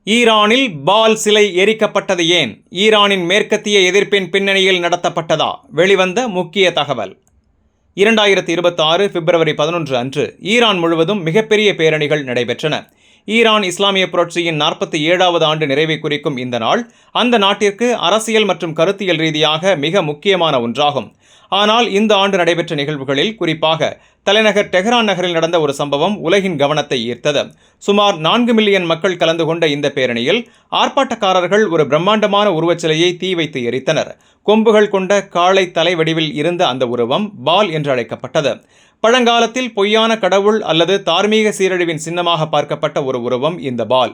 ஈரானில் பால் சிலை எரிக்கப்பட்டது ஏன்? ஈரானின் மேற்கத்திய எதிர்ப்பின் பின்னணியில் நடத்தப்பட்டதா? வெளிவந்த முக்கிய தகவல். 2026 பிப்ரவரி 11 அன்று ஈரான் முழுவதும் மிகப்பெரிய பேரணிகள் நடைபெற்றன. ஈரான் இஸ்லாமிய புரட்சியின் 47வது ஆண்டு நிறைவை குறிக்கும் இந்த நாள் அந்த நாட்டிற்கு அரசியல் மற்றும் கருத்தியல் ரீதியாக மிக முக்கியமான ஒன்றாகும். ஆனால் இந்த ஆண்டு நடைபெற்ற நிகழ்வுகளில் குறிப்பாக தலைநகர் டெஹ்ரான் நகரில் நடந்த ஒரு சம்பவம் உலகின் கவனத்தை ஈர்த்தது. சுமார் 4 மில்லியன் மக்கள் கலந்து கொண்ட இந்த பேரணியில் ஆர்ப்பாட்டக்காரர்கள் ஒரு பிரம்மாண்டமான உருவச்சிலையை தீ வைத்து எரித்தனர். கொம்புகள் கொண்ட காளை தலை வடிவில் இருந்த அந்த உருவம் பால் என்று அழைக்கப்பட்டது. பழங்காலத்தில் பொய்யான கடவுள் அல்லது தார்மீக சீரழிவின் சின்னமாக பார்க்கப்பட்ட ஒரு உருவம் இந்த பால்.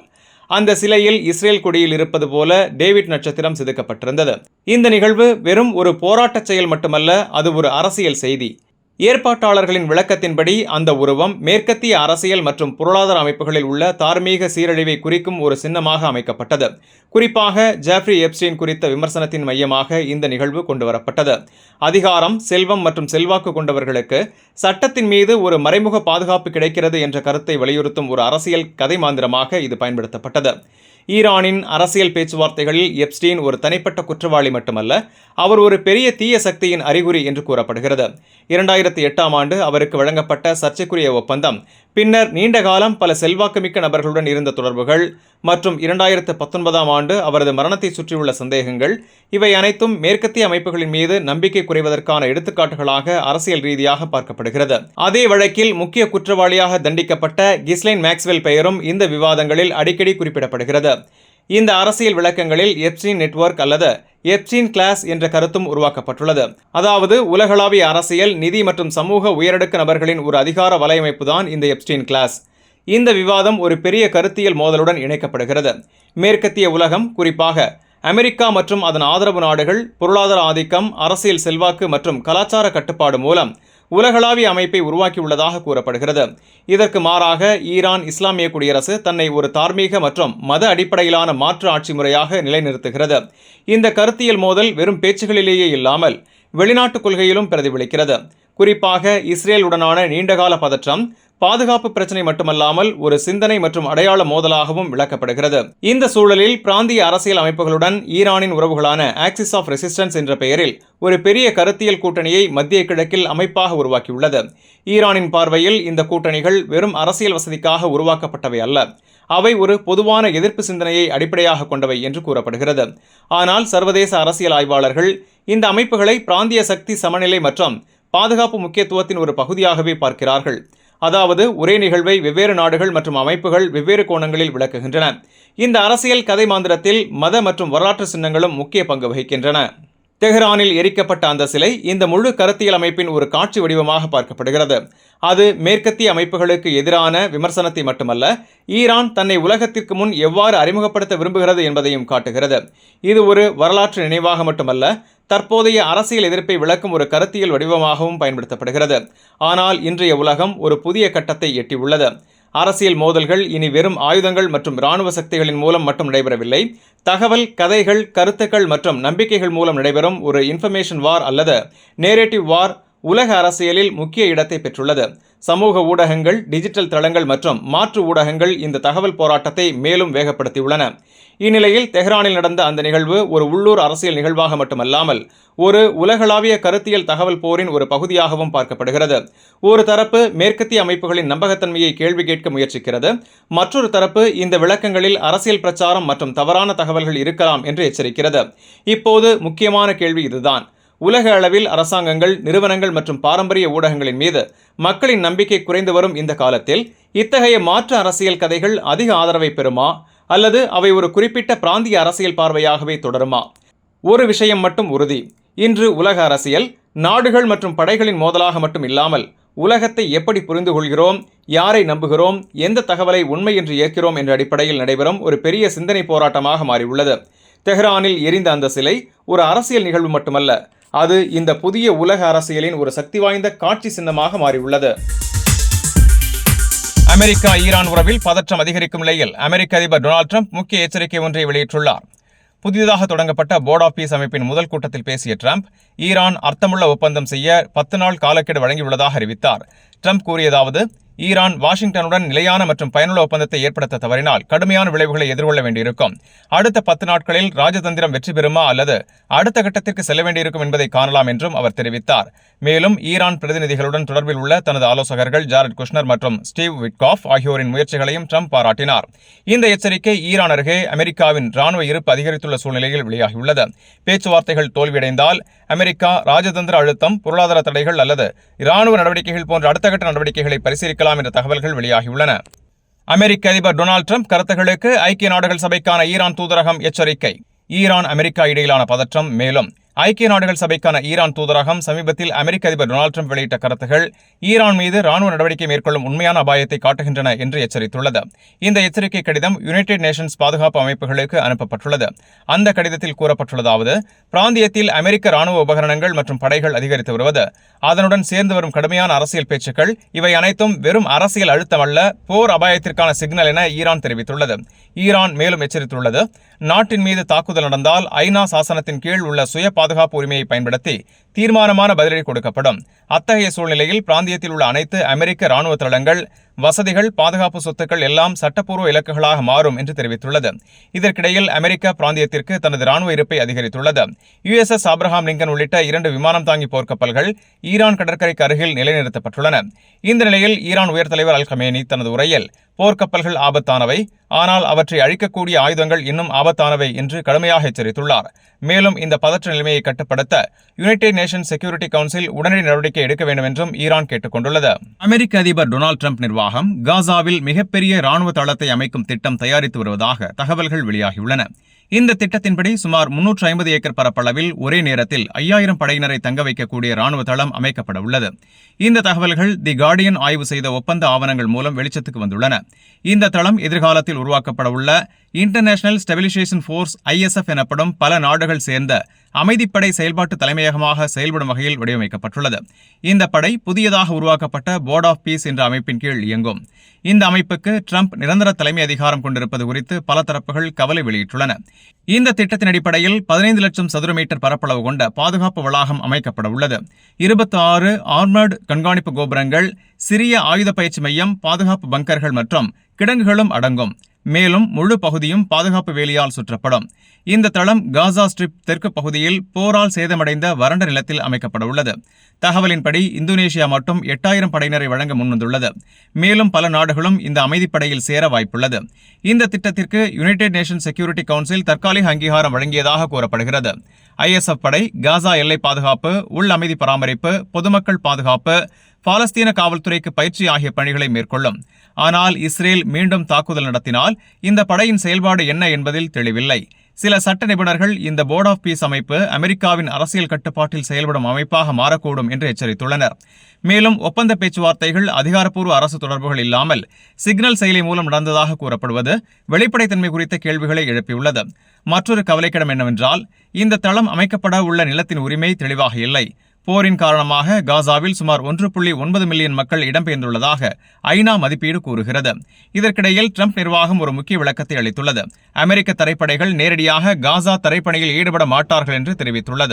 அந்த சிலையில் இஸ்ரேல் கொடியில் இருப்பது போல டேவிட் நட்சத்திரம் செதுக்கப்பட்டிருந்தது. இந்த நிகழ்வு வெறும் ஒரு போராட்டச் செயல் மட்டுமல்ல, அது ஒரு அரசியல் செய்தி. ஏற்பாட்டாளர்களின் விளக்கத்தின்படி அந்த உருவம் மேற்கத்திய அரசியல் மற்றும் பொருளாதார அமைப்புகளில் உள்ள தார்மீக சீரழிவை குறிக்கும் ஒரு சின்னமாக அமைக்கப்பட்டது. குறிப்பாக ஜெஃப்ரி எப்ஸ்டீன் குறித்த விமர்சனத்தின் மையமாக இந்த நிகழ்வு கொண்டுவரப்பட்டது. அதிகாரம், செல்வம் மற்றும் செல்வாக்கு கொண்டவர்களுக்கு சட்டத்தின் மீது ஒரு மறைமுக பாதுகாப்பு கிடைக்கிறது என்ற கருத்தை வலியுறுத்தும் ஒரு அரசியல் கதை மாந்திரமாக இது பயன்படுத்தப்பட்டது. ஈரானின் அரசியல் பேச்சுவார்த்தைகளில் எப்ஸ்டீன் ஒரு தனிப்பட்ட குற்றவாளி மட்டுமல்ல, அவர் ஒரு பெரிய தீய சக்தியின் அறிகுறி என்று கூறப்படுகிறது. 2008ஆம் ஆண்டு அவருக்கு வழங்கப்பட்ட சர்ச்சைக்குரிய ஒப்பந்தம் பின்னர் நீண்ட காலம் பல செல்வாக்குமிக்க நபர்களுடன் இருந்த தொடர்புகள் மற்றும் 2019ஆம் ஆண்டு அவரது மரணத்தை சுற்றியுள்ள சந்தேகங்கள், இவை அனைத்தும் மேற்கத்திய அமைப்புகளின் மீது நம்பிக்கை குறைவதற்கான எடுத்துக்காட்டுகளாக அரசியல் ரீதியாக பார்க்கப்படுகிறது. அதே வழக்கில் முக்கிய குற்றவாளியாக தண்டிக்கப்பட்ட கிஸ்லைன் மேக்ஸ்வெல் பெயரும் இந்த விவாதங்களில் அடிக்கடி குறிப்பிடப்படுகிறது. இந்த அரசியல் விளக்கங்களில் எப்ஸ்டீன் நெட்வொர்க் அல்லது எப்ஸ்டீன் கிளாஸ் என்ற கருத்தும் உருவாக்கப்பட்டுள்ளது. அதாவது உலகளாவிய அரசியல், நிதி மற்றும் சமூக உயரடுக்கு நபர்களின் ஒரு அதிகார வலையமைப்பு தான் இந்த எப்ஸ்டீன் கிளாஸ். இந்த விவாதம் ஒரு பெரிய கருத்தியல் மோதலுடன் இணைக்கப்படுகிறது. மேற்கத்திய உலகம், குறிப்பாக அமெரிக்கா மற்றும் அதன் ஆதரவு நாடுகள், பொருளாதார ஆதிக்கம், அரசியல் செல்வாக்கு மற்றும் கலாச்சார கட்டுப்பாடு மூலம் உலகளாவிய அமைப்பை உருவாக்கியுள்ளதாக கூறப்படுகிறது. இதற்கு மாறாக ஈரான் இஸ்லாமிய குடியரசு தன்னை ஒரு தார்மீக மற்றும் மத அடிப்படையிலான மாற்று ஆட்சி முறையாக நிலைநிறுத்துகிறது. இந்த கருத்தியல் மோதல் வெறும் பேச்சுகளிலேயே இல்லாமல் வெளிநாட்டு கொள்கையிலும் பிரதிபலிக்கிறது. குறிப்பாக இஸ்ரேலுடனான நீண்டகால பதற்றம் பாதுகாப்பு பிரச்சனை மட்டுமல்லாமல் ஒரு சிந்தனை மற்றும் அடையாள மோதலாகவும் விளக்கப்படுகிறது. இந்த சூழலில் பிராந்திய அரசியல் அமைப்புகளுடன் ஈரானின் உறவுகளான ஆக்சிஸ் ஆஃப் ரெசிஸ்டன்ஸ் என்ற பெயரில் ஒரு பெரிய கருத்தியல் கூட்டணியை மத்திய கிழக்கில் அமைப்பாக உருவாக்கியுள்ளது. ஈரானின் பார்வையில் இந்த கூட்டணிகள் வெறும் அரசியல் வசதிக்காக உருவாக்கப்பட்டவை அல்ல, அவை ஒரு பொதுவான எதிர்ப்பு சிந்தனையை அடிப்படையாக கொண்டவை என்று கூறப்படுகிறது. ஆனால் சர்வதேச அரசியல் ஆய்வாளர்கள் இந்த அமைப்புகளை பிராந்திய சக்தி சமநிலை மற்றும் பாதுகாப்பு முக்கியத்துவத்தின் ஒரு பகுதியாகவே பார்க்கிறார்கள். அதாவது ஒரே நிகழ்வை வெவ்வேறு நாடுகள் மற்றும் அமைப்புகள் வெவ்வேறு கோணங்களில் விளக்குகின்றன. இந்த அரசியல் கதை மாந்திரத்தில் மத மற்றும் வரலாற்று சின்னங்களும் முக்கிய பங்கு வகிக்கின்றன. தெஹ்ரானில் எரிக்கப்பட்ட அந்த சிலை இந்த முழு கருத்தியல் அமைப்பின் ஒரு காட்சி வடிவமாக பார்க்கப்படுகிறது. அது மேற்கத்திய அமைப்புகளுக்கு எதிரான விமர்சனத்தை மட்டுமல்ல, ஈரான் தன்னை உலகத்திற்கு முன் எவ்வாறு அறிமுகப்படுத்த விரும்புகிறது என்பதையும் காட்டுகிறது. இது ஒரு வரலாற்று நினைவாக மட்டுமல்ல, தற்போதைய அரசியல் எதிர்ப்பை விளக்கும் ஒரு கருத்தியல் வடிவமாகவும் பயன்படுத்தப்படுகிறது. ஆனால் இன்றைய உலகம் ஒரு புதிய கட்டத்தை எட்டியுள்ளது. அரசியல் மோதல்கள் இனி வெறும் ஆயுதங்கள் மற்றும் இராணுவ சக்திகளின் மூலம் மட்டும் நடைபெறவில்லை. தகவல், கதைகள், கருத்துக்கள் மற்றும் நம்பிக்கைகள் மூலம் நடைபெறும் ஒரு இன்ஃபர்மேஷன் வார் அல்லது நேரேட்டிவ் வார் உலக அரசியலில் முக்கிய இடத்தை பெற்றுள்ளது. சமூக ஊடகங்கள், டிஜிட்டல் தளங்கள் மற்றும் மாற்று ஊடகங்கள் இந்த தகவல் போராட்டத்தை மேலும் வேகப்படுத்தியுள்ளன. இந்நிலையில் தெஹ்ரானில் நடந்த அந்த நிகழ்வு ஒரு உள்ளூர் அரசியல் நிகழ்வாக மட்டுமல்லாமல் ஒரு உலகளாவிய கருத்தியல் தகவல் போரின் ஒரு பகுதியாகவும் பார்க்கப்படுகிறது. ஒரு தரப்பு மேற்கத்திய அமைப்புகளின் நம்பகத்தன்மையை கேள்வி கேட்க முயற்சிக்கிறது, மற்றொரு தரப்பு இந்த விளக்கங்களில் அரசியல் பிரச்சாரம் மற்றும் தவறான தகவல்கள் இருக்கலாம் என்று எச்சரிக்கிறது. இப்போது முக்கியமான கேள்வி இதுதான்: உலக அளவில் அரசாங்கங்கள், நிறுவனங்கள் மற்றும் பாரம்பரிய ஊடகங்களின் மீது மக்களின் நம்பிக்கை குறைந்து வரும் இந்த காலத்தில் இத்தகைய மாற்று அரசியல் கதைகள் அதிக ஆதரவை பெறுமா அல்லது அவை ஒரு குறிப்பிட்ட பிராந்திய அரசியல் பார்வையாகவே தொடருமா? ஒரு விஷயம் மட்டும் உறுதி: இன்று உலக அரசியல் நாடுகள் மற்றும் படைகளின் மோதலாக மட்டும் இல்லாமல் உலகத்தை எப்படி புரிந்து கொள்கிறோம், யாரை நம்புகிறோம், எந்த தகவலை உண்மை என்று ஏற்கிறோம் என்ற அடிப்படையில் நடைபெறும் ஒரு பெரிய சிந்தனை போராட்டமாக மாறியுள்ளது. தெஹ்ரானில் எரிந்த அந்த சிலை ஒரு அரசியல் நிகழ்வு மட்டுமல்ல, அது இந்த புதிய உலக அரசியலின் ஒரு சக்தி வாய்ந்த காட்சி சின்னமாக மாறியுள்ளது. அமெரிக்கா ஈரான் உறவில் பதற்றம் அதிகரிக்கும் நிலையில் அமெரிக்க அதிபர் டொனால்ட் ட்ரம்ப் முக்கிய எச்சரிக்கை ஒன்றை வெளியிட்டுள்ளார். புதிதாக தொடங்கப்பட்ட போர்ட் ஆஃப் பீஸ் அமைப்பின் முதல் கூட்டத்தில் பேசிய ட்ரம்ப், ஈரான் அர்த்தமுள்ள ஒப்பந்தம் செய்ய 10 நாள் காலக்கெடு வழங்கியுள்ளதாக அறிவித்தார். ட்ரம்ப் கூறியதாவது: ஈரான் வாஷிங்டனுடன் நிலையான மற்றும் பயனுள்ள ஒப்பந்தத்தை ஏற்படுத்த தவறினால் கடுமையான விளைவுகளை எதிர்கொள்ள வேண்டியிருக்கும். அடுத்த 10 நாட்களில் ராஜதந்திரம் வெற்றி பெறுமா அல்லது அடுத்த கட்டத்திற்கு செல்ல வேண்டியிருக்கும் என்பதை காணலாம் என்றும் அவர் தெரிவித்தார். மேலும் ஈரான் பிரதிநிதிகளுடன் தொடர்பில் உள்ள தனது ஆலோசகர்கள் ஜாரட் குஷ்னர் மற்றும் ஸ்டீவ் விட்காஃப் ஆகியோரின் முயற்சிகளையும் ட்ரம்ப் பாராட்டினார். இந்த எச்சரிக்கை ஈரான் அருகே அமெரிக்காவின் ராணுவ இருப்பு அதிகரித்துள்ள சூழ்நிலையில் வெளியாகியுள்ளது. பேச்சுவார்த்தைகள் தோல்வியடைந்தால் அமெரிக்கா ராஜதந்திர அழுத்தம், பொருளாதார தடைகள் அல்லது ராணுவ நடவடிக்கைகள் போன்ற அடுத்த கட்ட நடவடிக்கைகளை பரிசீலிக்கலாம் என்ற தகவல்கள் வெளியாகியுள்ளன. அமெரிக்க அதிபர் டொனால்டு ட்ரம்ப் கருத்துக்களுக்கு ஐக்கிய நாடுகள் சபைக்கான ஈரான் தூதரகம் எச்சரிக்கை. ஈரான் அமெரிக்கா இடையிலான பதற்றம் மேலும். ஐக்கிய நாடுகள் சபைக்கான ஈரான் தூதரகம் சமீபத்தில் அமெரிக்க அதிபர் டொனால்டு ட்ரம்ப் வெளியிட்ட கருத்துகள் ஈரான் மீது ராணுவ நடவடிக்கை மேற்கொள்ளும் உண்மையான அபாயத்தை காட்டுகின்றன என்று எச்சரித்துள்ளது. இந்த எச்சரிக்கை கடிதம் யுனைடெட் நேஷன்ஸ் பாதுகாப்பு அமைப்புகளுக்கு அனுப்பப்பட்டுள்ளது. அந்த கடிதத்தில் கூறப்பட்டுள்ளதாவது, பிராந்தியத்தில் அமெரிக்க ராணுவ உபகரணங்கள் மற்றும் படைகள் அதிகரித்து வருவது, அதனுடன் சேர்ந்து வரும் கடுமையான அரசியல் பேச்சுக்கள், இவை அனைத்தும் வெறும் அரசியல் அழுத்தமல்ல, போர் அபாயத்திற்கான சிக்னல் என ஈரான் தெரிவித்துள்ளது. ஈரான் மேலும் எச்சரித்துள்ளது, நாட்டின் மீது தாக்குதல் நடந்தால் ஐநா சாசனத்தின் கீழ் உள்ள சுய பாதுகாப்பு உரிமையை பயன்படுத்தி தீர்மானமான பதிலடி கொடுக்கப்படும். அத்தகைய சூழ்நிலையில் பிராந்தியத்தில் உள்ள அனைத்து அமெரிக்க ராணுவ தளங்கள், வசதிகள், பாதுகாப்பு சொத்துக்கள் எல்லாம் சட்டப்பூர்வ இலக்குகளாக மாறும் என்று தெரிவித்துள்ளது. இதற்கிடையில் அமெரிக்கா பிராந்தியத்திற்கு தனது ராணுவ இருப்பை அதிகரித்துள்ளது. USS ஆப்ரஹாம் லிங்கன் உள்ளிட்ட 2 விமானம் தாங்கி போர்க்கப்பல்கள் ஈரான் கடற்கரைக்கு அருகில் நிலைநிறுத்தப்பட்டுள்ளன. இந்த நிலையில் ஈரான் உயர்தலைவர் அல் கமேனி தனது உரையில் போர்க்கப்பல்கள் ஆபத்தானவை, ஆனால் அவற்றை அழிக்கக்கூடிய ஆயுதங்கள் இன்னும் ஆபத்தானவை என்று கடுமையாக எச்சரித்துள்ளார். மேலும் இந்த பதற்ற நிலைமையை கட்டுப்படுத்த யுனைடெட் நேஷன்ஸ் செக்யூரிட்டி கவுன்சில் உடனடி நடவடிக்கை எடுக்க வேண்டும் என்றும் ஈரான் கேட்டுக் கொண்டுள்ளது. அமெரிக்க அதிபர் டொனால்டு ட்ரம்ப் நிர்வாகம் காசாவில் மிகப்பெரிய ராணுவ தளத்தை அமைக்கும் திட்டம் தயாரித்து வருவதாக தகவல்கள் வெளியாகியுள்ளன. இந்த திட்டத்தின்படி சுமார் 350 ஏக்கர் பரப்பளவில் ஒரே நேரத்தில் 5000 படையினரை தங்க வைக்கக்கூடிய ராணுவ தளம் அமைக்கப்பட உள்ளது. இந்த தகவல்கள் தி கார்டியன் ஆய்வு செய்த ஒப்பந்த ஆவணங்கள் மூலம் வெளிச்சத்துக்கு வந்துள்ளன. இந்த தளம் எதிர்காலத்தில் உருவாக்கப்பட உள்ள இன்டர்நேஷனல் ஸ்டெபிலைசேஷன் ஃபோர்ஸ் ISF எனப்படும் பல நாடுகள் சேர்ந்த அமைதிப்படை செயல்பாட்டு தலைமையகமாக செயல்படும் வகையில் வடிவமைக்கப்பட்டுள்ளது. இந்த படை புதியதாக உருவாக்கப்பட்ட போர்ட் ஆஃப் பீஸ் என்ற அமைப்பின் கீழ் இயங்கும். இந்த அமைப்புக்கு ட்ரம்ப் நிரந்தர தலைமை அதிகாரம் கொண்டிருப்பது குறித்து பல தரப்புகள் கவலை வெளியிட்டுள்ளன. இந்த திட்டத்தின் அடிப்படையில் 15 லட்சம் சதுர மீட்டர் பரப்பளவு கொண்ட பாதுகாப்பு வளாகம் அமைக்கப்பட உள்ளது. 26 ஆர்மர்டு கண்காணிப்பு கோபுரங்கள், சிறிய ஆயுத பயிற்சி மையம், பாதுகாப்பு பங்கர்கள் மற்றும் கிடங்குகளும் அடங்கும். மேலும் முழு பகுதியும் பாதுகாப்பு வேலியால் சுற்றப்படும். இந்த தளம் காசா ஸ்ட்ரிப் தெற்கு பகுதியில் போரால் சேதமடைந்த வறண்ட நிலத்தில் அமைக்கப்பட உள்ளது. தகவலின்படி இந்தோனேஷியா மட்டும் 8000 படையினரை வழங்க முன்வந்துள்ளது. மேலும் பல நாடுகளும் இந்த அமைதிப்படையில் சேர வாய்ப்புள்ளது. இந்த திட்டத்திற்கு யுனைடெட் நேஷன்ஸ் செக்யூரிட்டி கவுன்சில் தற்காலிக அங்கீகாரம் வழங்கியதாக கூறப்படுகிறது. ISF படை காசா எல்லை பாதுகாப்பு, உள் அமைதி பராமரிப்பு, பொதுமக்கள் பாதுகாப்பு, பாலஸ்தீன காவல்துறைக்கு பயிற்சி ஆகிய பணிகளை மேற்கொள்ளும். ஆனால் இஸ்ரேல் மீண்டும் தாக்குதல் நடத்தினால் இந்த படையின் செயல்பாடு என்ன என்பதில் தெளிவில்லை. சில சட்ட நிபுணர்கள் இந்த போர்ட் ஆஃப் பீஸ் அமைப்பு அமெரிக்காவின் அரசியல் கட்டுப்பாட்டில் செயல்படும் அமைப்பாக மாறக்கூடும் என்று எச்சரித்துள்ளனர். மேலும் ஒப்பந்த பேச்சுவார்த்தைகள் அதிகாரப்பூர்வ அரசு தொடர்புகள் இல்லாமல் சிக்னல் செயலி மூலம் நடந்ததாக கூறப்படுவது வெளிப்படைத்தன்மை குறித்த கேள்விகளை எழுப்பியுள்ளது. மற்றொரு கவலைக்கிடம் என்னவென்றால், இந்த தளம் அமைக்கப்பட உள்ள நிலத்தின் உரிமை தெளிவாக இல்லை. போரின் காரணமாக காசாவில் சுமார் 1.9 மில்லியன் மக்கள் இடம்பெயர்ந்துள்ளதாக ஐநா மதிப்பீடு கூறுகிறது. இதற்கிடையில் ட்ரம்ப் நிர்வாகம் ஒரு முக்கிய விளக்கத்தை அளித்துள்ளது. அமெரிக்க தரைப்படைகள் நேரடியாக காசா தரைப்பணியில் ஈடுபட மாட்டார்கள் என்று தெரிவித்துள்ளது.